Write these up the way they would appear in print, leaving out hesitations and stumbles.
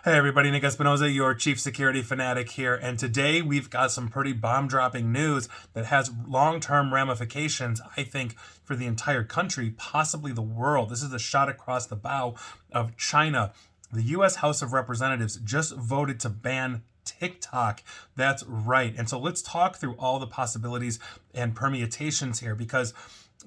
Hey everybody, Nick Espinoza, your chief security fanatic here, and today we've got some pretty bomb-dropping news that has long-term ramifications, I think, for the entire country, possibly the world. This is a shot across the bow of China. The U.S. House of Representatives just voted to ban TikTok. That's right. And so let's talk through all the possibilities and permutations here because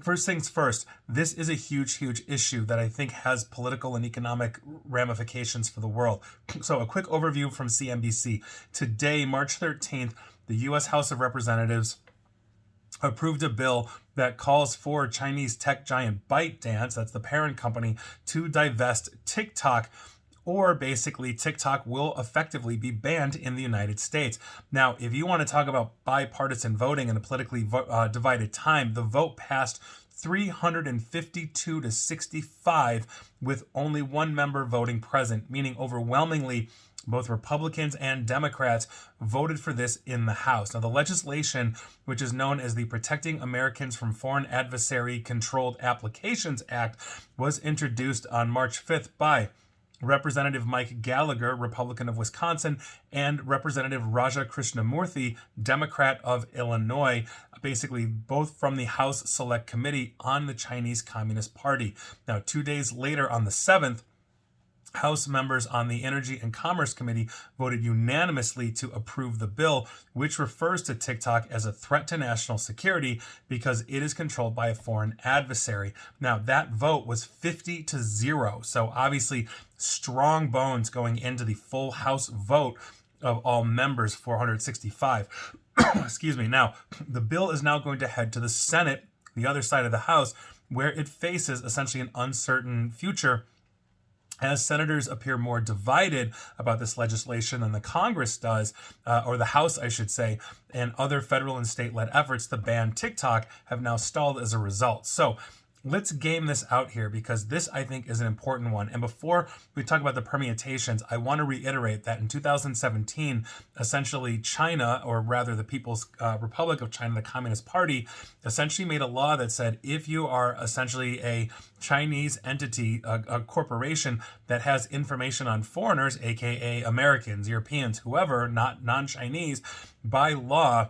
first things first, this is a huge, huge issue that I think has political and economic ramifications for the world. So, a quick overview from CNBC. Today, March 13th, the U.S. House of Representatives approved a bill that calls for Chinese tech giant ByteDance, that's the parent company, to divest TikTok, or basically TikTok will effectively be banned in the United States. Now, if you want to talk about bipartisan voting in a politically divided time, the vote passed 352 to 65 with only one member voting present, meaning overwhelmingly both Republicans and Democrats voted for this in the House. Now, the legislation, which is known as the Protecting Americans from Foreign Adversary Controlled Applications Act, was introduced on March 5th by Representative Mike Gallagher, Republican of Wisconsin, and Representative Raja Krishnamurthy, Democrat of Illinois, basically both from the House Select Committee on the Chinese Communist Party. Now, 2 days later, on the 7th, House members on the Energy and Commerce Committee voted unanimously to approve the bill, which refers to TikTok as a threat to national security because it is controlled by a foreign adversary. Now, that vote was 50-0. So obviously, strong bones going into the full House vote of all members, 465. Excuse me. Now, the bill is now going to head to the Senate, the other side of the House, where it faces essentially an uncertain future as senators appear more divided about this legislation than the Congress does, or the House, I should say, and other federal and state-led efforts to ban TikTok have now stalled as a result. So let's game this out here because this, I think, is an important one. And before we talk about the permutations, I want to reiterate that in 2017, essentially China, or rather the People's Republic of China, the Communist Party, essentially made a law that said if you are essentially a Chinese entity, a corporation that has information on foreigners, aka Americans, Europeans, whoever, not non-Chinese, by law,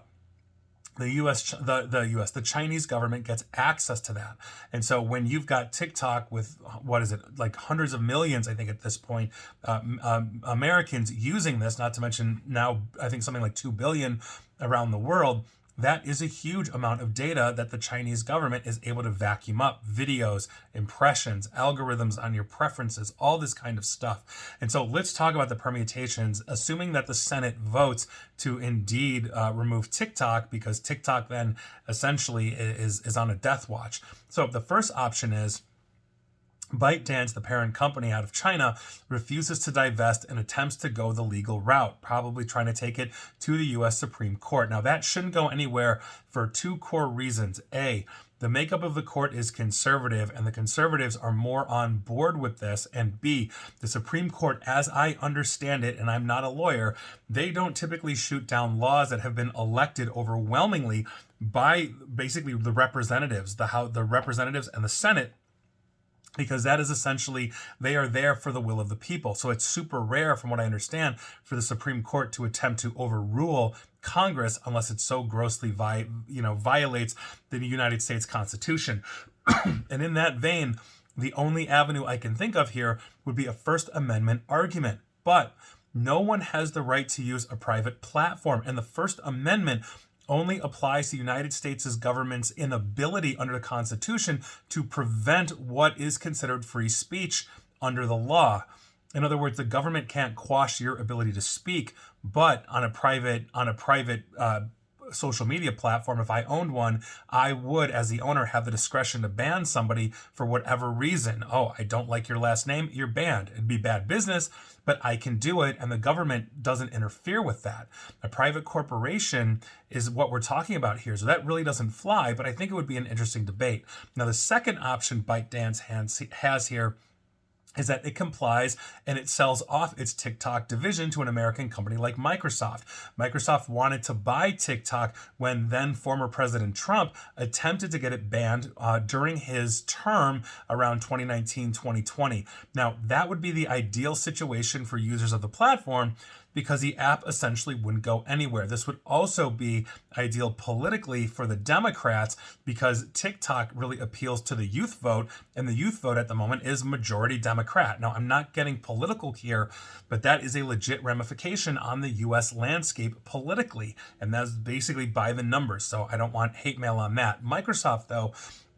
the Chinese government gets access to that. And so when you've got TikTok with, what is it, like hundreds of millions, I think at this point, Americans using this, not to mention now, I think something like 2 billion around the world, that is a huge amount of data that the Chinese government is able to vacuum up. Videos, impressions, algorithms on your preferences, all this kind of stuff. And so let's talk about the permutations, assuming that the Senate votes to indeed remove TikTok, because TikTok then essentially is on a death watch. So the first option is ByteDance, the parent company out of China, refuses to divest and attempts to go the legal route, probably trying to take it to the U.S. Supreme Court. Now, that shouldn't go anywhere for two core reasons. A, the makeup of the court is conservative, and the conservatives are more on board with this. And B, the Supreme Court, as I understand it, and I'm not a lawyer, they don't typically shoot down laws that have been elected overwhelmingly by basically the representatives, the representatives and the Senate, because that is essentially, they are there for the will of the people. So it's super rare, from what I understand, for the Supreme Court to attempt to overrule Congress unless it so grossly violates the United States Constitution. And in that vein, the only avenue I can think of here would be a First Amendment argument. But no one has the right to use a private platform. And the First Amendment only applies to the United States' government's inability under the Constitution to prevent what is considered free speech under the law. In other words, the government can't quash your ability to speak, but on a private social media platform, if I owned one, I would, as the owner, have the discretion to ban somebody for whatever reason. Oh, I don't like your last name, you're banned. It'd be bad business, but I can do it, and the government doesn't interfere with that. A private corporation is what we're talking about here, so that really doesn't fly, but I think it would be an interesting debate. Now, the second option ByteDance has here is that it complies and it sells off its TikTok division to an American company like Microsoft. Microsoft wanted to buy TikTok when then former President Trump attempted to get it banned during his term around 2019, 2020. Now, that would be the ideal situation for users of the platform because the app essentially wouldn't go anywhere. This would also be ideal politically for the Democrats because TikTok really appeals to the youth vote, and the youth vote at the moment is majority Democrat. Now, I'm not getting political here, but that is a legit ramification on the US landscape politically, and that's basically by the numbers, so I don't want hate mail on that. Microsoft, though,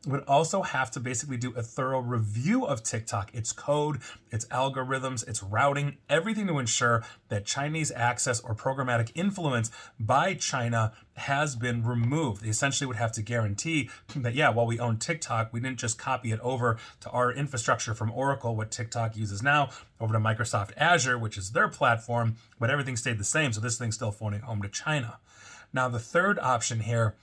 would also have to basically do a thorough review of TikTok, its code, its algorithms, its routing, everything to ensure that Chinese access or programmatic influence by China has been removed. They essentially would have to guarantee that, yeah, while we own TikTok, we didn't just copy it over to our infrastructure from Oracle, what TikTok uses now, over to Microsoft Azure, which is their platform, but everything stayed the same, so this thing's still phoning home to China. Now, the third option here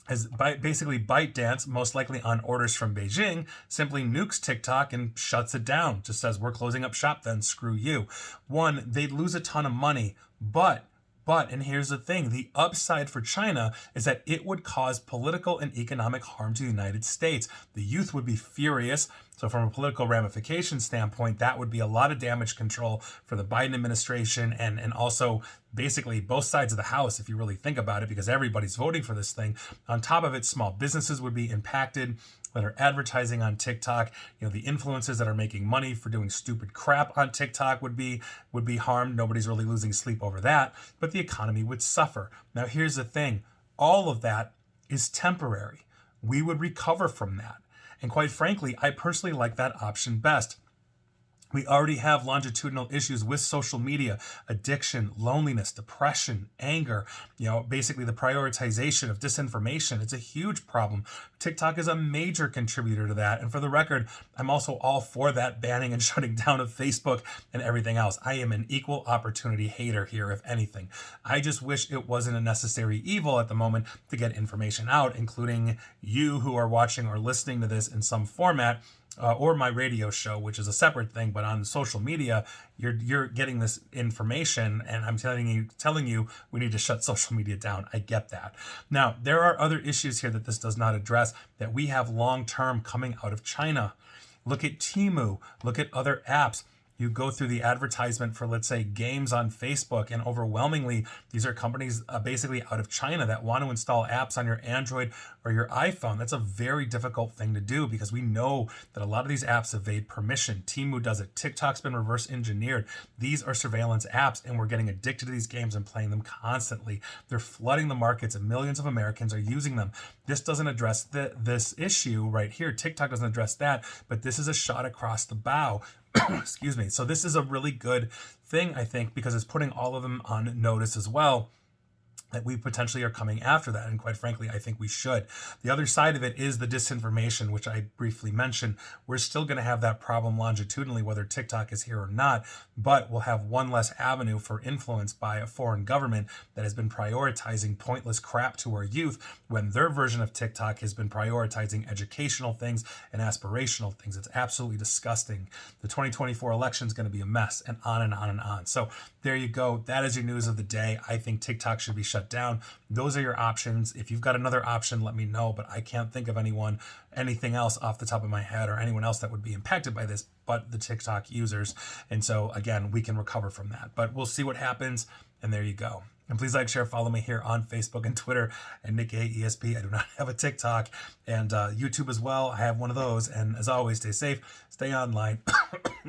is basically ByteDance, most likely on orders from Beijing, simply nukes TikTok and shuts it down. Just says, we're closing up shop then, screw you. One, they'd lose a ton of money, but, and here's the thing, the upside for China is that it would cause political and economic harm to the United States. The youth would be furious. So from a political ramification standpoint, that would be a lot of damage control for the Biden administration and also basically both sides of the house, if you really think about it, because everybody's voting for this thing. On top of it, small businesses would be impacted that are advertising on TikTok. You know, the influencers that are making money for doing stupid crap on TikTok would be harmed. Nobody's really losing sleep over that, but the economy would suffer. Now, here's the thing. All of that is temporary. We would recover from that. And quite frankly, I personally like that option best. We already have longitudinal issues with social media, addiction, loneliness, depression, anger, basically the prioritization of disinformation. It's a huge problem. TikTok is a major contributor to that. And for the record, I'm also all for that banning and shutting down of Facebook and everything else. I am an equal opportunity hater here, if anything. I just wish it wasn't a necessary evil at the moment to get information out, including you who are watching or listening to this in some format. Or my radio show, which is a separate thing, but on social media, you're getting this information, and I'm telling you, we need to shut social media down. I get that. Now, there are other issues here that this does not address that we have long-term coming out of China. Look at Temu. Look at other apps. You go through the advertisement for, let's say, games on Facebook, and overwhelmingly, these are companies basically out of China that want to install apps on your Android or your iPhone. That's a very difficult thing to do because we know that a lot of these apps evade permission. Temu does it. TikTok's been reverse engineered. These are surveillance apps, and we're getting addicted to these games and playing them constantly. They're flooding the markets, and millions of Americans are using them. This doesn't address this issue right here. TikTok doesn't address that, but this is a shot across the bow. Excuse me. So this is a really good thing, I think, because it's putting all of them on notice as well, that we potentially are coming after that. And quite frankly, I think we should. The other side of it is the disinformation, which I briefly mentioned. We're still going to have that problem longitudinally, whether TikTok is here or not, but we'll have one less avenue for influence by a foreign government that has been prioritizing pointless crap to our youth when their version of TikTok has been prioritizing educational things and aspirational things. It's absolutely disgusting. The 2024 election is going to be a mess, and on and on and on. So there you go. That is your news of the day. I think TikTok should be shut down. Those are your options. If you've got another option, let me know, but I can't think of anything else off the top of my head or anyone else that would be impacted by this but the TikTok users. And so again, we can recover from that, but we'll see what happens. And there you go. And please like, share, follow me here on Facebook and Twitter and Nikkei ESP. I do not have a TikTok, and YouTube as well. I have one of those. And as always, stay safe, stay online.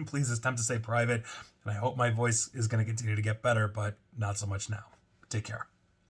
Please, it's time to stay private. And I hope my voice is going to continue to get better, but not so much now. Take care.